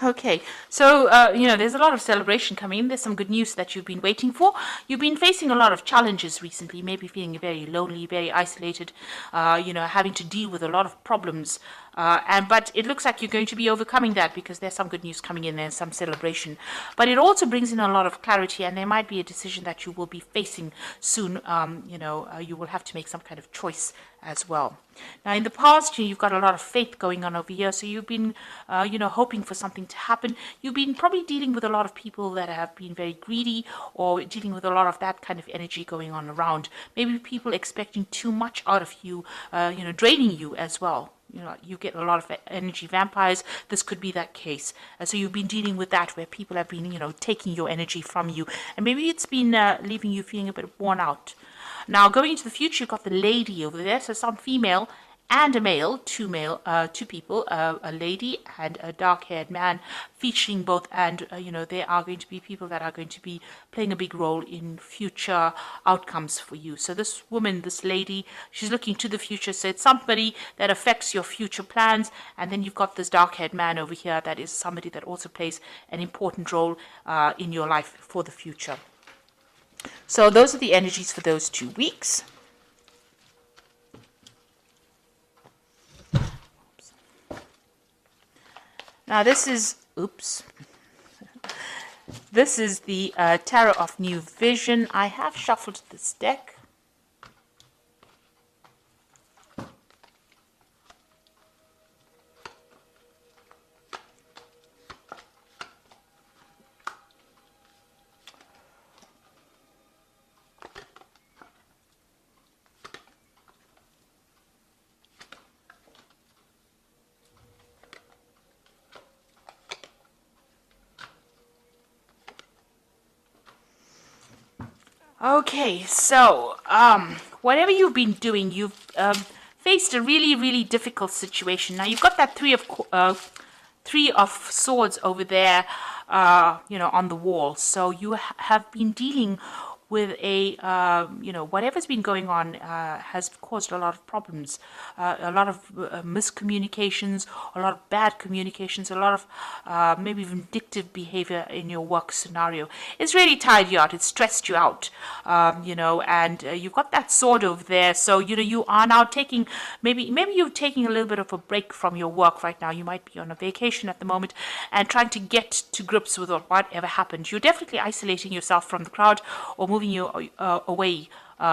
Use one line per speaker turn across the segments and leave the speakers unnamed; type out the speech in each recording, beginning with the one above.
Okay, so there's a lot of celebration coming in. There's some good news that you've been waiting for. You've been facing a lot of challenges recently, maybe feeling very lonely, very isolated, having to deal with a lot of problems. But it looks like you're going to be overcoming that because there's some good news coming in and some celebration. But it also brings in a lot of clarity, and there might be a decision that you will be facing soon. You will have to make some kind of choice as well. Now, in the past, you've got a lot of faith going on over here, so you've been, hoping for something to happen. You've been probably dealing with a lot of people that have been very greedy, or dealing with a lot of that kind of energy going on around. Maybe people expecting too much out of you, draining you as well. You get a lot of energy vampires. This could be that case. So you've been dealing with that where people have been, taking your energy from you. And maybe it's been leaving you feeling a bit worn out. Now, going into the future, you've got the lady over there. So some female and a male, two people, a lady and a dark-haired man, featuring both. And, they are going to be people that are going to be playing a big role in future outcomes for you. So this woman, this lady, she's looking to the future. So it's somebody that affects your future plans. And then you've got this dark-haired man over here that is somebody that also plays an important role in your life for the future. So those are the energies for those 2 weeks. Now this is the Tarot of New Vision. I have shuffled this deck. Okay, so whatever you've been doing, you've faced a really, really difficult situation. Now you've got that three of swords over there, on the wall. So you have been dealing with whatever's been going on has caused a lot of problems, a lot of miscommunications, a lot of bad communications, a lot of maybe vindictive behavior in your work scenario. It's really tired you out. It's stressed you out, and you've got that sword over there. So, you are now taking, maybe you're taking a little bit of a break from your work right now. You might be on a vacation at the moment and trying to get to grips with whatever happened. You're definitely isolating yourself from the crowd or moving you away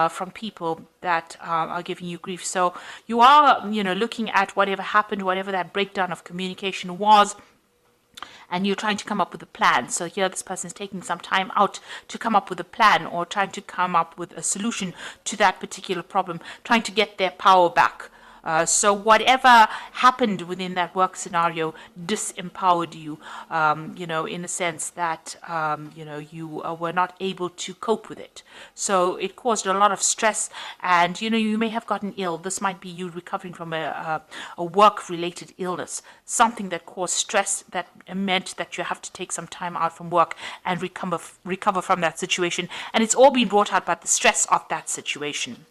from people that are giving you grief. So you are, looking at whatever happened, whatever that breakdown of communication was, and you're trying to come up with a plan. So here this person is taking some time out to come up with a plan or trying to come up with a solution to that particular problem, trying to get their power back. So whatever happened within that work scenario disempowered you, in the sense that, you were not able to cope with it. So it caused a lot of stress and, you may have gotten ill. This might be you recovering from a work-related illness, something that caused stress that meant that you have to take some time out from work and recover from that situation. And it's all been brought out by the stress of that situation.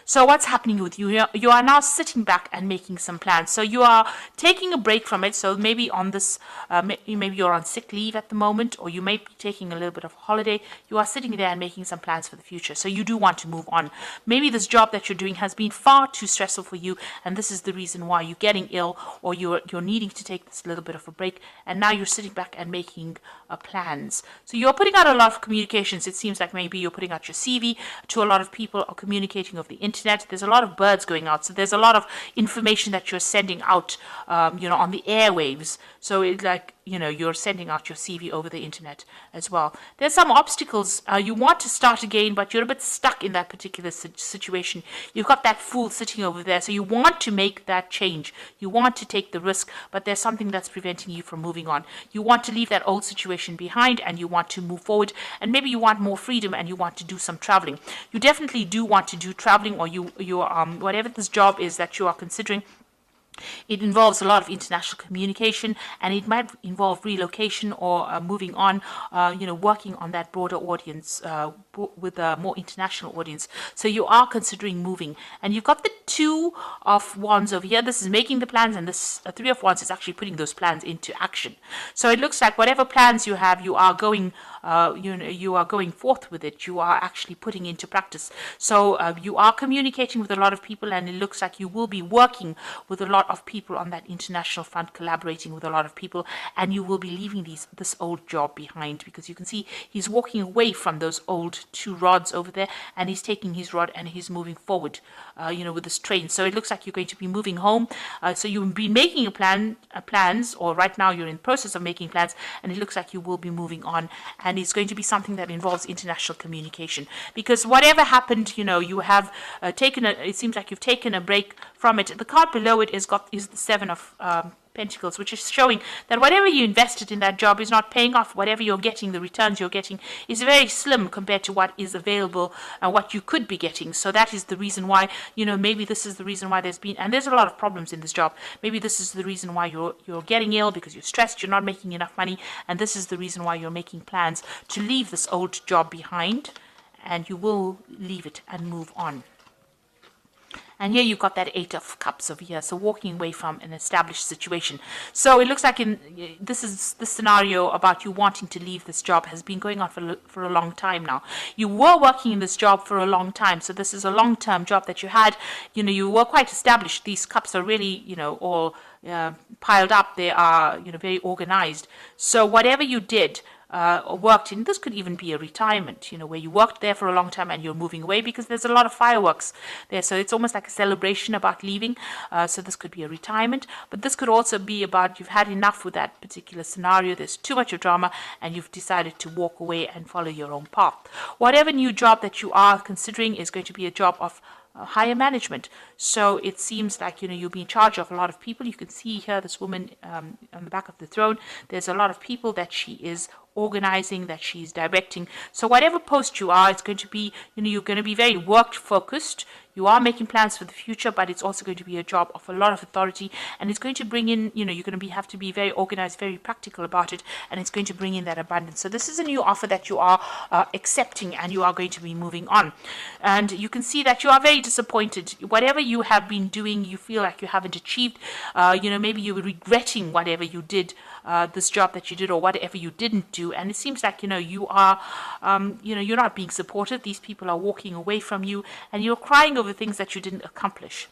So what's happening with you? You are now sitting back and making some plans. So you are taking a break from it. So maybe on this, maybe you're on sick leave at the moment, or you may be taking a little bit of holiday. You are sitting there and making some plans for the future. So you do want to move on. Maybe this job that you're doing has been far too stressful for you, and this is the reason why you're getting ill, or you're needing to take this little bit of a break. And now you're sitting back and making plans. So you're putting out a lot of communications. It seems like maybe you're putting out your CV to a lot of people, or communicating over the internet. There's a lot of birds going out. So there's a lot of information that you're sending out, on the airwaves. So it's like, you're sending out your CV over the internet as well. There's some obstacles. You want to start again, but you're a bit stuck in that particular situation. You've got that fool sitting over there. So you want to make that change. You want to take the risk, but there's something that's preventing you from moving on. You want to leave that old situation behind and you want to move forward, and maybe you want more freedom and you want to do some traveling. You definitely do want to do traveling, or you whatever this job is that you are considering, It involves a lot of international communication, and it might involve relocation or moving on, working on that broader audience with a more international audience. So you are considering moving, and you've got the Two of Wands over here. This is making the plans, and this Three of Wands is actually putting those plans into action. So it looks like whatever plans you have, you are going you are going forth with it. You are actually putting into practice. So you are communicating with a lot of people, and it looks like you will be working with a lot of people on that international front, collaborating with a lot of people, and you will be leaving this old job behind, because you can see he's walking away from those old two rods over there, and he's taking his rod and he's moving forward, with this train. So it looks like you're going to be moving home. So you've been making plans, or right now you're in the process of making plans, and it looks like you will be moving on, and it's going to be something that involves international communication, because whatever happened, you have it seems like you've taken a break from it. The card below it is the Seven of Pentacles, which is showing that whatever you invested in that job is not paying off. Whatever you're getting, the returns you're getting is very slim compared to what is available and what you could be getting. So that is the reason why, maybe this is the reason why there's a lot of problems in this job. Maybe this is the reason why you're getting ill, because you're stressed, you're not making enough money, and this is the reason why you're making plans to leave this old job behind, and you will leave it and move on. And here you've got that Eight of Cups over here, so walking away from an established situation. So it looks like this scenario about you wanting to leave this job has been going on for a long time now. You were working in this job for a long time, so this is a long-term job that you had. You were quite established. These cups are really, all piled up. They are, very organized. So whatever you did, worked in, this could even be a retirement, where you worked there for a long time and you're moving away, because there's a lot of fireworks there. So it's almost like a celebration about leaving. So this could be a retirement, but this could also be about you've had enough with that particular scenario. There's too much of drama, and you've decided to walk away and follow your own path. Whatever new job that you are considering is going to be a job of higher management. So it seems like, you'll be in charge of a lot of people. You can see here this woman on the back of the throne. There's a lot of people that she is organizing, that she's directing. So whatever post you are, it's going to be, you're going to be very work focused. You are making plans for the future, but it's also going to be a job of a lot of authority, and it's going to bring in, you're going to have to be very organized, very practical about it, and it's going to bring in that abundance. So this is a new offer that you are accepting, and you are going to be moving on. And you can see that you are very disappointed. Whatever you have been doing, you feel like you haven't achieved. Maybe you were regretting whatever you did, this job that you did, or whatever you didn't do. And it seems like, you are, you're not being supported. These people are walking away from you, and you're crying over things that you didn't accomplish.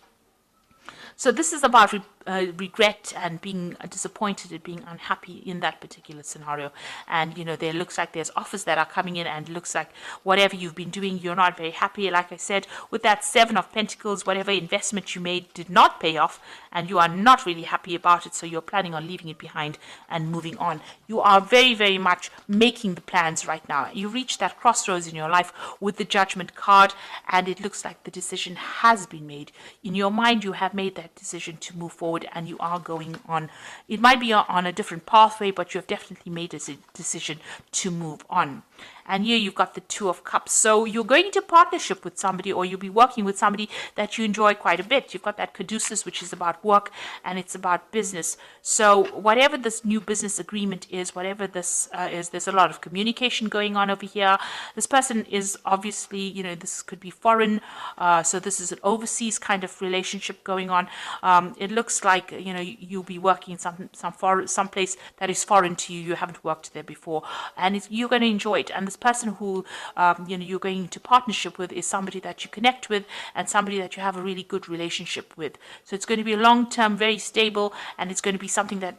So this is about regret and being disappointed and being unhappy in that particular scenario. And, there looks like there's offers that are coming in, and looks like whatever you've been doing, you're not very happy. Like I said, with that Seven of Pentacles, whatever investment you made did not pay off, and you are not really happy about it. So you're planning on leaving it behind and moving on. You are very, very much making the plans right now. You reach that crossroads in your life with the Judgment card, and it looks like the decision has been made. In your mind, you have made that decision to move forward, and you are going on. It might be on a different pathway, but you have definitely made a decision to move on. And here you've got the Two of Cups. So you're going into partnership with somebody, or you'll be working with somebody that you enjoy quite a bit. You've got that Caduceus, which is about work, and it's about business. So whatever this new business agreement is, whatever this is, there's a lot of communication going on over here. This person is obviously, this could be foreign. So this is an overseas kind of relationship going on. It looks like, you'll be working in some place that is foreign to you. You haven't worked there before, and you're going to enjoy it. And this person who you're going into partnership with is somebody that you connect with, and somebody that you have a really good relationship with. So it's going to be long-term, very stable, and it's going to be something that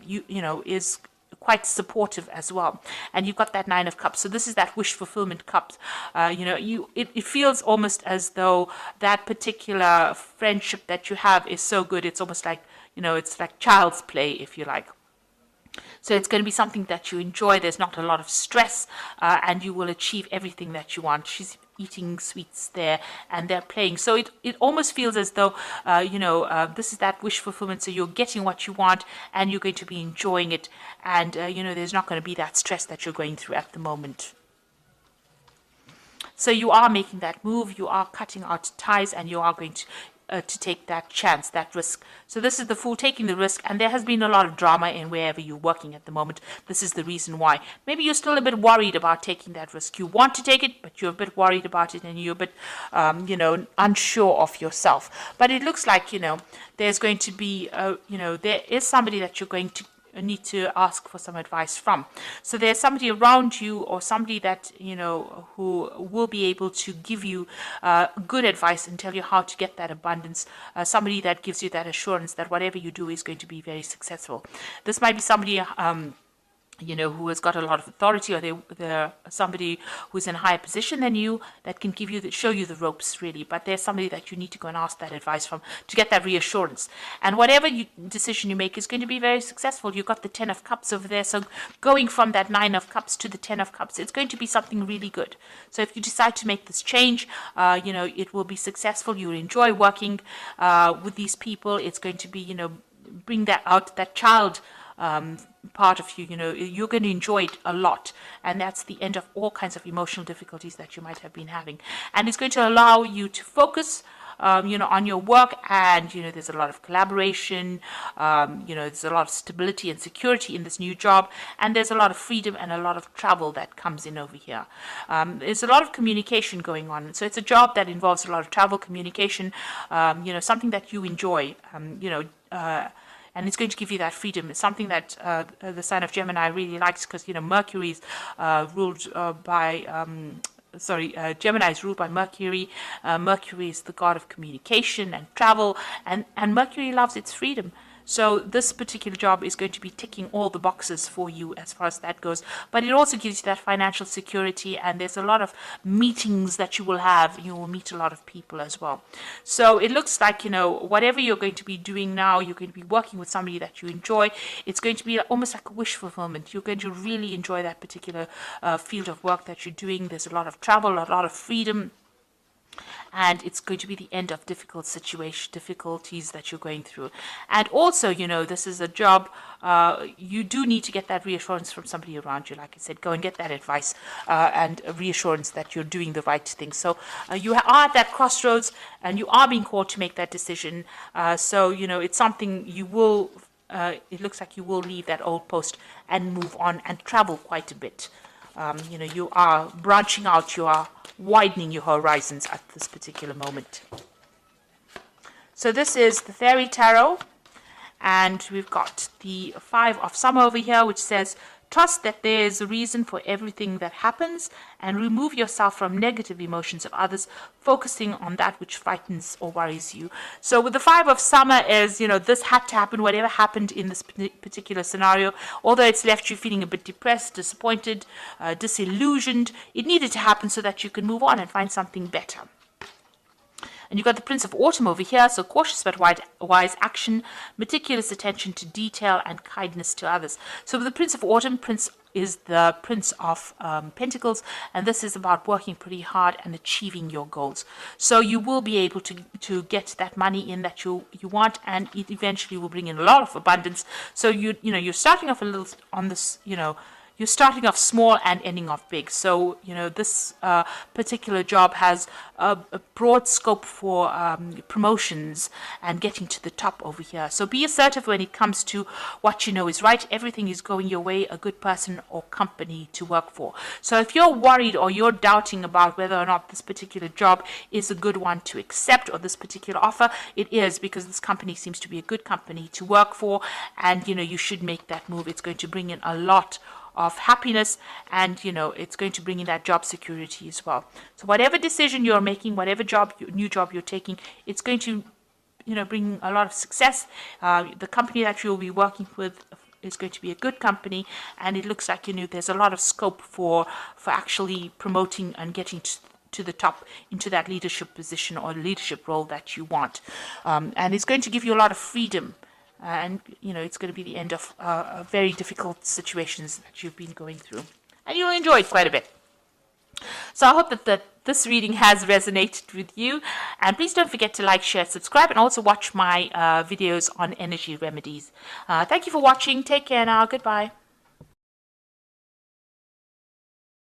is quite supportive as well. And you've got that Nine of Cups. So this is that wish fulfillment cup. It feels almost as though that particular friendship that you have is so good. It's almost like, it's like child's play, if you like. So it's going to be something that you enjoy. There's not a lot of stress, and you will achieve everything that you want. She's eating sweets there, and they're playing. So it almost feels as though, this is that wish fulfillment. So you're getting what you want, and you're going to be enjoying it. And, there's not going to be that stress that you're going through at the moment. So you are making that move, you are cutting out ties, and you are going to to take that chance, that risk. So this is the Fool taking the risk, and there has been a lot of drama in wherever you're working at the moment. This is the reason why. Maybe you're still a bit worried about taking that risk. You want to take it, but you're a bit worried about it, and you're a bit, unsure of yourself. But it looks like, there's going to be, there is somebody that you're going to need to ask for some advice from. So there's somebody around you, or somebody that who will be able to give you good advice and tell you how to get that abundance, somebody that gives you that assurance that whatever you do is going to be very successful. This might be somebody who has got a lot of authority, or they're somebody who's in a higher position than you that can show you the ropes, really. But there's somebody that you need to go and ask that advice from to get that reassurance. And whatever decision you make is going to be very successful. You've got the 10 of Cups over there. So going from that 9 of Cups to the 10 of Cups, it's going to be something really good. So if you decide to make this change, it will be successful. You'll enjoy working with these people. It's going to be, bring that out, that child part of you, you're going to enjoy it a lot, and that's the end of all kinds of emotional difficulties that you might have been having, and it's going to allow you to focus on your work, and there's a lot of collaboration, there's a lot of stability and security in this new job, and there's a lot of freedom and a lot of travel that comes in over here. There's a lot of communication going on, so it's a job that involves a lot of travel, communication, something that you enjoy, and it's going to give you that freedom. It's something that the sign of Gemini really likes, because Mercury is ruled by Gemini is ruled by Mercury. Mercury is the god of communication and travel, and Mercury loves its freedom. So this particular job is going to be ticking all the boxes for you as far as that goes. But it also gives you that financial security, and there's a lot of meetings that you will have. You will meet a lot of people as well. So it looks like, whatever you're going to be doing now, you're going to be working with somebody that you enjoy. It's going to be almost like a wish fulfillment. You're going to really enjoy that particular field of work that you're doing. There's a lot of travel, a lot of freedom. And it's going to be the end of difficulties that you're going through. And also, this is a job, you do need to get that reassurance from somebody around you. Like I said, go and get that advice and a reassurance that you're doing the right thing. So you are at that crossroads, and you are being called to make that decision. So, it's something you will, it looks like you will leave that old post and move on and travel quite a bit. You are branching out, you are widening your horizons at this particular moment. So this is the Fairy Tarot, and we've got the 5 of Summer over here, which says, trust that there is a reason for everything that happens, and remove yourself from negative emotions of others, focusing on that which frightens or worries you. So with the 5 of Summer is, this had to happen, whatever happened in this particular scenario, although it's left you feeling a bit depressed, disappointed, disillusioned, it needed to happen so that you can move on and find something better. And you've got the Prince of Autumn over here, so cautious but wise action, meticulous attention to detail, and kindness to others. So with the Prince of Autumn, Prince is the Prince of Pentacles, and this is about working pretty hard and achieving your goals. So you will be able to get that money in that you want, and it eventually will bring in a lot of abundance. So you're starting off a little on this, you're starting off small and ending off big. So, this particular job has a broad scope for promotions and getting to the top over here. So be assertive when it comes to what you know is right. Everything is going your way, a good person or company to work for. So if you're worried or you're doubting about whether or not this particular job is a good one to accept, or this particular offer, it is, because this company seems to be a good company to work for, and, you should make that move. It's going to bring in a lot of happiness, and it's going to bring in that job security as well. So whatever decision you're making, whatever new job you're taking, it's going to bring a lot of success. The company that you'll be working with is going to be a good company, and it looks like there's a lot of scope for actually promoting and getting to the top into that leadership position or leadership role that you want, and it's going to give you a lot of freedom. And, it's going to be the end of very difficult situations that you've been going through. And you'll enjoy it quite a bit. So I hope that this reading has resonated with you. And please don't forget to like, share, subscribe, and also watch my videos on energy remedies. Thank you for watching. Take care now. Goodbye.